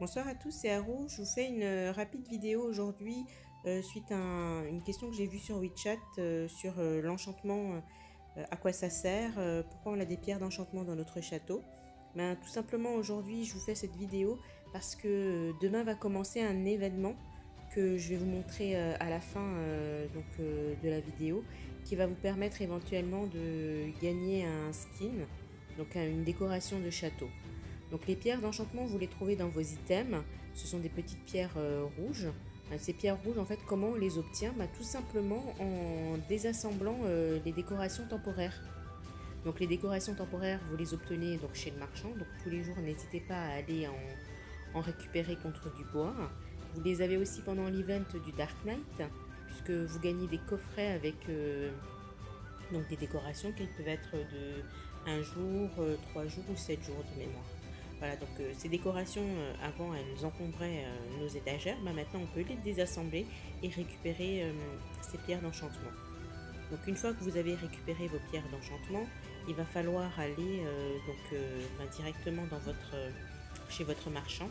Bonsoir à tous, c'est Haro. Je vous fais une rapide vidéo aujourd'hui suite à une question que j'ai vue sur WeChat sur l'enchantement, à quoi ça sert, pourquoi on a des pierres d'enchantement dans notre château. Ben, tout simplement aujourd'hui je vous fais cette vidéo parce que demain va commencer un événement que je vais vous montrer à la fin de la vidéo, qui va vous permettre éventuellement de gagner un skin, donc une décoration de château. Donc les pierres d'enchantement, vous les trouvez dans vos items. Ce sont des petites pierres rouges. Ces pierres rouges, en fait, comment on les obtient? Tout simplement en désassemblant les décorations temporaires. Donc les décorations temporaires, vous les obtenez donc chez le marchand. Donc tous les jours, n'hésitez pas à aller en récupérer contre du bois. Vous les avez aussi pendant l'event du Dark Knight, puisque vous gagnez des coffrets avec donc des décorations qui peuvent être de 1 jour, 3 jours ou 7 jours de mémoire. Voilà, donc ces décorations, avant, elles encombraient nos étagères. Maintenant, on peut les désassembler et récupérer ces pierres d'enchantement. Donc, une fois que vous avez récupéré vos pierres d'enchantement, il va falloir aller directement dans chez votre marchand.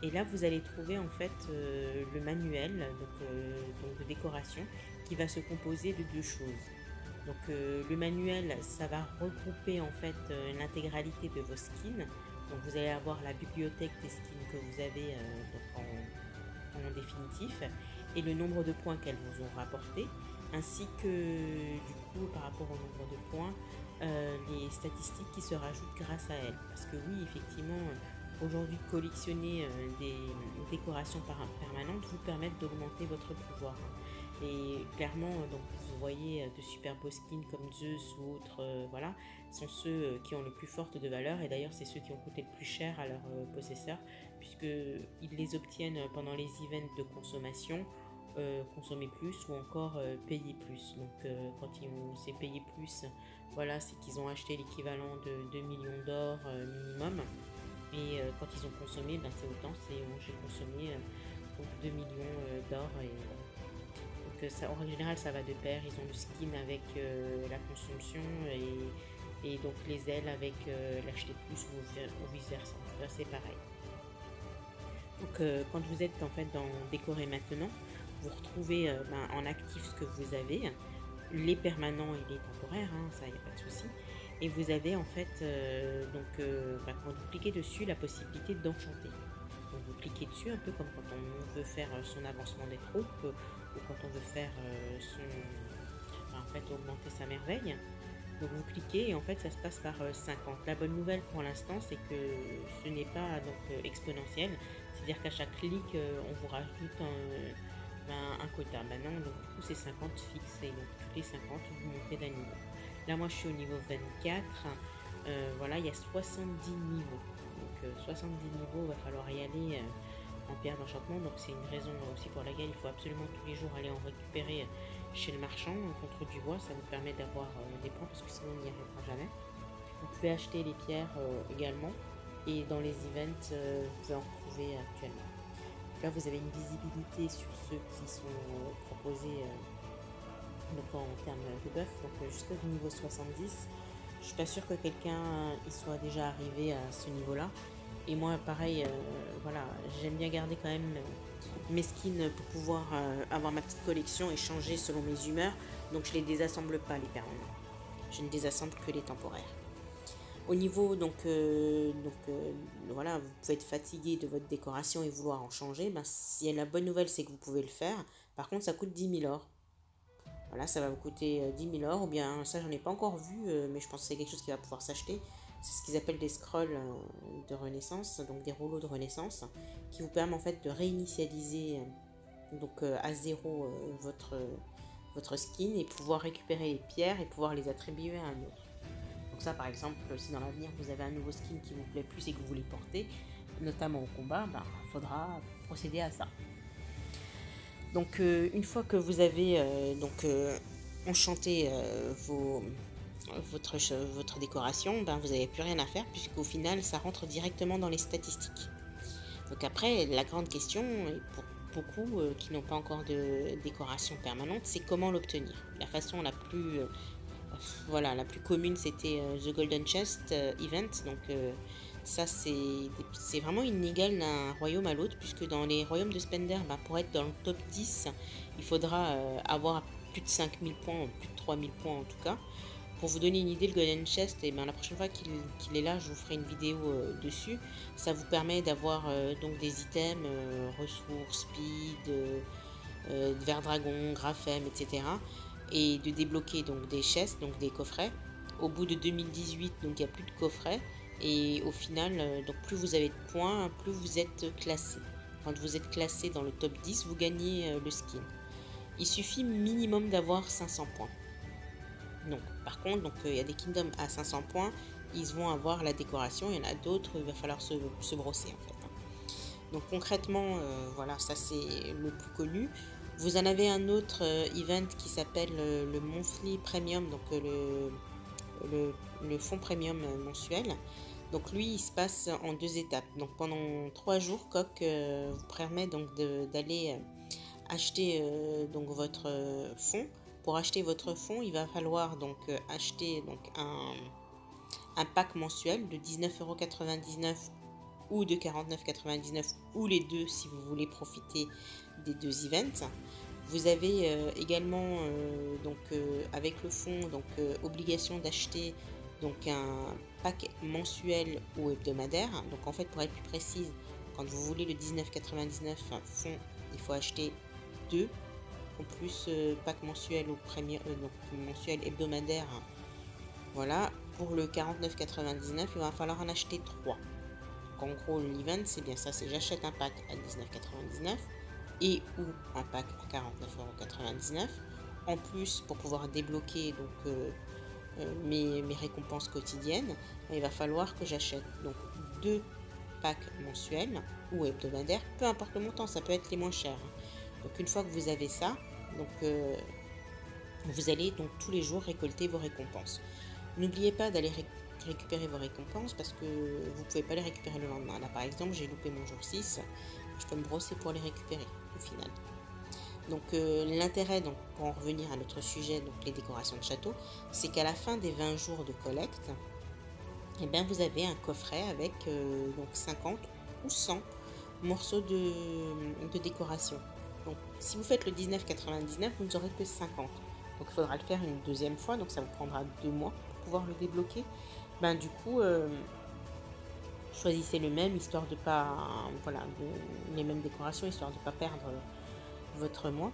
Et là, vous allez trouver en fait le manuel donc de décoration qui va se composer de deux choses. Donc, le manuel, ça va regrouper en fait l'intégralité de vos skins. Donc vous allez avoir la bibliothèque des skins que vous avez en définitif et le nombre de points qu'elles vous ont rapporté, ainsi que du coup par rapport au nombre de points, les statistiques qui se rajoutent grâce à elles. Parce que oui, effectivement, aujourd'hui collectionner des décorations permanentes vous permettent d'augmenter votre pouvoir. Et clairement, donc vous voyez de super beaux skins comme Zeus ou autres, voilà, sont ceux qui ont le plus forte de valeur, et d'ailleurs c'est ceux qui ont coûté le plus cher à leurs possesseurs, puisqu'ils les obtiennent pendant les events de consommation, consommer plus ou encore payer plus. Donc quand c'est payer plus, voilà, c'est qu'ils ont acheté l'équivalent de 2 millions d'or minimum, et quand ils ont consommé, c'est autant, j'ai consommé 2 millions d'or, et ça, en général ça va de pair. Ils ont le skin avec la consommation, et donc les ailes avec l'acheter plus ou vice versa. Là c'est pareil. Donc quand vous êtes en fait dans décorer maintenant, vous retrouvez en actif ce que vous avez, les permanents et les temporaires, ça il n'y a pas de souci. Et vous avez en fait quand vous cliquez dessus, la possibilité d'enchanter. Donc vous cliquez dessus un peu comme quand on veut faire son avancement des troupes, ou quand on veut faire augmenter sa merveille. Donc vous cliquez et en fait ça se passe par 50. La bonne nouvelle pour l'instant, c'est que ce n'est pas exponentiel, c'est-à-dire qu'à chaque clic on vous rajoute un quota. Maintenant donc du coup c'est 50 fixe, et donc toutes les 50 vous montez d'un niveau. Là moi je suis au niveau 24, voilà, il y a 70 niveaux. Donc 70 niveaux, il va falloir y aller en pierre d'enchantement. Donc c'est une raison aussi pour laquelle il faut absolument tous les jours aller en récupérer chez le marchand contre du bois. Ça vous permet d'avoir des points, parce que sinon on n'y arrivera jamais. Vous pouvez acheter les pierres également, et dans les events vous pouvez en retrouver actuellement. Donc là vous avez une visibilité sur ceux qui sont proposés donc en termes de buff, donc jusqu'au niveau 70. Je suis pas sûre que quelqu'un y soit déjà arrivé à ce niveau là, et moi pareil, voilà, j'aime bien garder quand même mes skins pour pouvoir avoir ma petite collection et changer selon mes humeurs. Donc je les désassemble pas, les permanents, je ne désassemble que les temporaires. Au niveau voilà, vous pouvez être fatigué de votre décoration et vouloir en changer. Si la bonne nouvelle, c'est que vous pouvez le faire. Par contre ça coûte 10 000 or. Voilà, ça va vous coûter 10 000 or, ou bien ça j'en ai pas encore vu, mais je pense que c'est quelque chose qui va pouvoir s'acheter. C'est ce qu'ils appellent des scrolls de renaissance, donc des rouleaux de renaissance, qui vous permettent en fait de réinitialiser à zéro votre skin, et pouvoir récupérer les pierres et pouvoir les attribuer à un autre. Donc ça par exemple, si dans l'avenir vous avez un nouveau skin qui vous plaît plus et que vous voulez porter, notamment au combat, faudra procéder à ça. Donc une fois que vous avez enchanté votre décoration, vous n'avez plus rien à faire, puisqu'au final ça rentre directement dans les statistiques. Donc après, la grande question, et pour beaucoup qui n'ont pas encore de décoration permanente, c'est comment l'obtenir. La façon la plus commune, c'était The Golden Chest Event. Donc Ça, c'est vraiment inégal d'un royaume à l'autre, puisque dans les royaumes de Spender, pour être dans le top 10, il faudra avoir plus de 5000 points, plus de 3000 points en tout cas. Pour vous donner une idée, le Golden Chest, la prochaine fois qu'il est là, je vous ferai une vidéo dessus. Ça vous permet d'avoir donc des items, ressources, speed, ver dragon, graphème, etc. Et de débloquer donc des chests, donc des coffrets. Au bout de 2018, donc il n'y a plus de coffrets. Et au final, donc plus vous avez de points, plus vous êtes classé. Quand vous êtes classé dans le top 10, vous gagnez le skin. Il suffit minimum d'avoir 500 points. Donc, par contre, il y a des kingdoms à 500 points, ils vont avoir la décoration. Il y en a d'autres, il va falloir se brosser en fait. Donc concrètement, voilà, ça c'est le plus connu. Vous en avez un autre event qui s'appelle le Monthly Premium, donc le fonds premium mensuel. Donc lui, il se passe en 2 étapes. Donc pendant 3 jours, Coq vous permet donc d'aller acheter donc votre fonds. Pour acheter votre fonds, il va falloir donc acheter donc un pack mensuel de 19,99 € ou de 49,99 € ou les deux si vous voulez profiter des 2 events. Vous avez également avec le fonds obligation d'acheter donc un pack mensuel ou hebdomadaire. Donc en fait, pour être plus précise, quand vous voulez le 19,99 € fonds, il faut acheter 2 en plus pack mensuel ou donc mensuel hebdomadaire. Voilà, pour le 49,99 €, il va falloir en acheter 3. En gros, l'event, c'est bien ça, c'est j'achète un pack à 19,99 € et ou un pack à 49,99 €. En plus, pour pouvoir débloquer donc mes récompenses quotidiennes, il va falloir que j'achète donc 2 packs mensuels ou hebdomadaires, peu importe le montant, ça peut être les moins chers. Donc une fois que vous avez ça, donc vous allez donc tous les jours récolter vos récompenses. N'oubliez pas d'aller récupérer vos récompenses parce que vous ne pouvez pas les récupérer le lendemain. Là par exemple, j'ai loupé mon jour 6, je peux me brosser pour les récupérer au final. Donc l'intérêt, donc pour en revenir à notre sujet, donc les décorations de château, c'est qu'à la fin des 20 jours de collecte, eh bien, vous avez un coffret avec donc 50 ou 100 morceaux de décoration. Donc si vous faites le 19,99, vous n'aurez que 50. Donc il faudra le faire une deuxième fois, donc ça vous prendra 2 mois pour pouvoir le débloquer. Du coup, choisissez le même, histoire de pas, voilà, les mêmes décorations, histoire de ne pas perdre votre mois.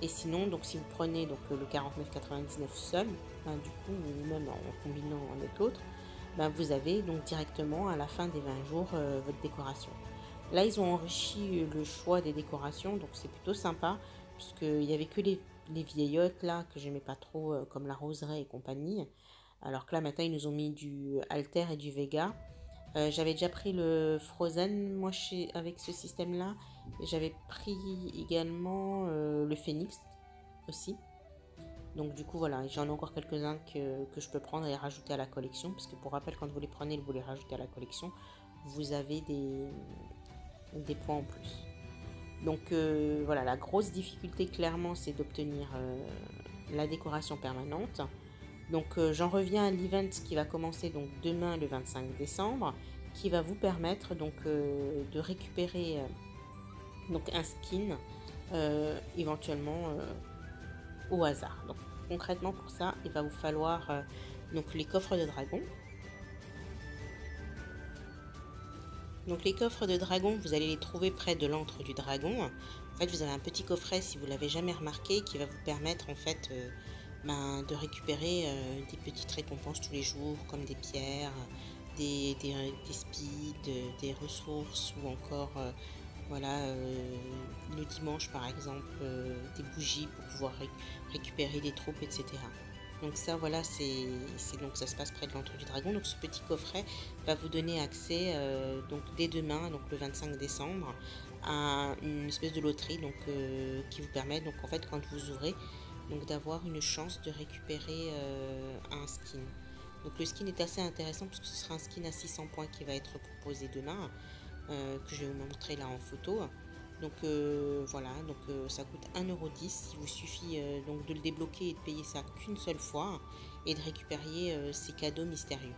Et sinon, donc si vous prenez donc le 49,99 seul, du coup, ou même en combinant avec l'autre, vous avez donc directement à la fin des 20 jours votre décoration. Là, ils ont enrichi le choix des décorations, donc c'est plutôt sympa, puisqu'il n'y avait que les vieillottes là que j'aimais pas trop, comme la roseraie et compagnie. Alors que là, maintenant, ils nous ont mis du Alter et du Vega. J'avais déjà pris le Frozen, moi, avec ce système-là. J'avais pris également le Phoenix aussi. Donc du coup, voilà, j'en ai encore quelques-uns que je peux prendre et rajouter à la collection. Parce que pour rappel, quand vous les prenez et vous les rajoutez à la collection, vous avez des points en plus. Donc voilà, la grosse difficulté clairement, c'est d'obtenir la décoration permanente. Donc j'en reviens à l'event qui va commencer donc demain le 25 décembre, qui va vous permettre donc de récupérer donc un skin éventuellement au hasard. Donc concrètement pour ça, il va vous falloir donc les coffres de dragon. Donc les coffres de dragon, vous allez les trouver près de l'antre du dragon. En fait, vous avez un petit coffret, si vous l'avez jamais remarqué, qui va vous permettre en fait de récupérer des petites récompenses tous les jours, comme des pierres, des speeds, des ressources, ou encore voilà, le dimanche par exemple, des bougies pour pouvoir récupérer des troupes, etc. Donc ça, voilà, donc ça se passe près de l'antre du dragon. Donc ce petit coffret va vous donner accès donc dès demain, donc le 25 décembre, à une espèce de loterie donc qui vous permet donc en fait quand vous ouvrez donc d'avoir une chance de récupérer un skin. Donc le skin est assez intéressant parce que ce sera un skin à 600 points qui va être proposé demain, que je vais vous montrer là en photo. Donc voilà, donc ça coûte 1,10 €. Il vous suffit donc de le débloquer et de payer ça qu'une seule fois et de récupérer ces cadeaux mystérieux.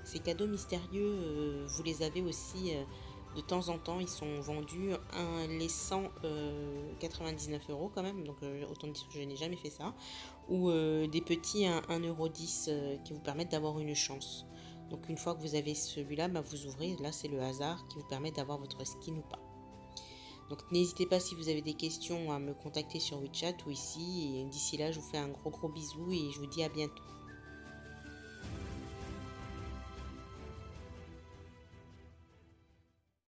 Ces cadeaux mystérieux, vous les avez aussi de temps en temps. Ils sont vendus les 199 euros quand même. Donc autant dire que je n'ai jamais fait ça. Ou des petits 1,10 € qui vous permettent d'avoir une chance. Donc une fois que vous avez celui-là, bah, vous ouvrez. Là, c'est le hasard qui vous permet d'avoir votre skin ou pas. Donc n'hésitez pas si vous avez des questions à me contacter sur WeChat ou ici. Et d'ici là, je vous fais un gros bisou et je vous dis à bientôt.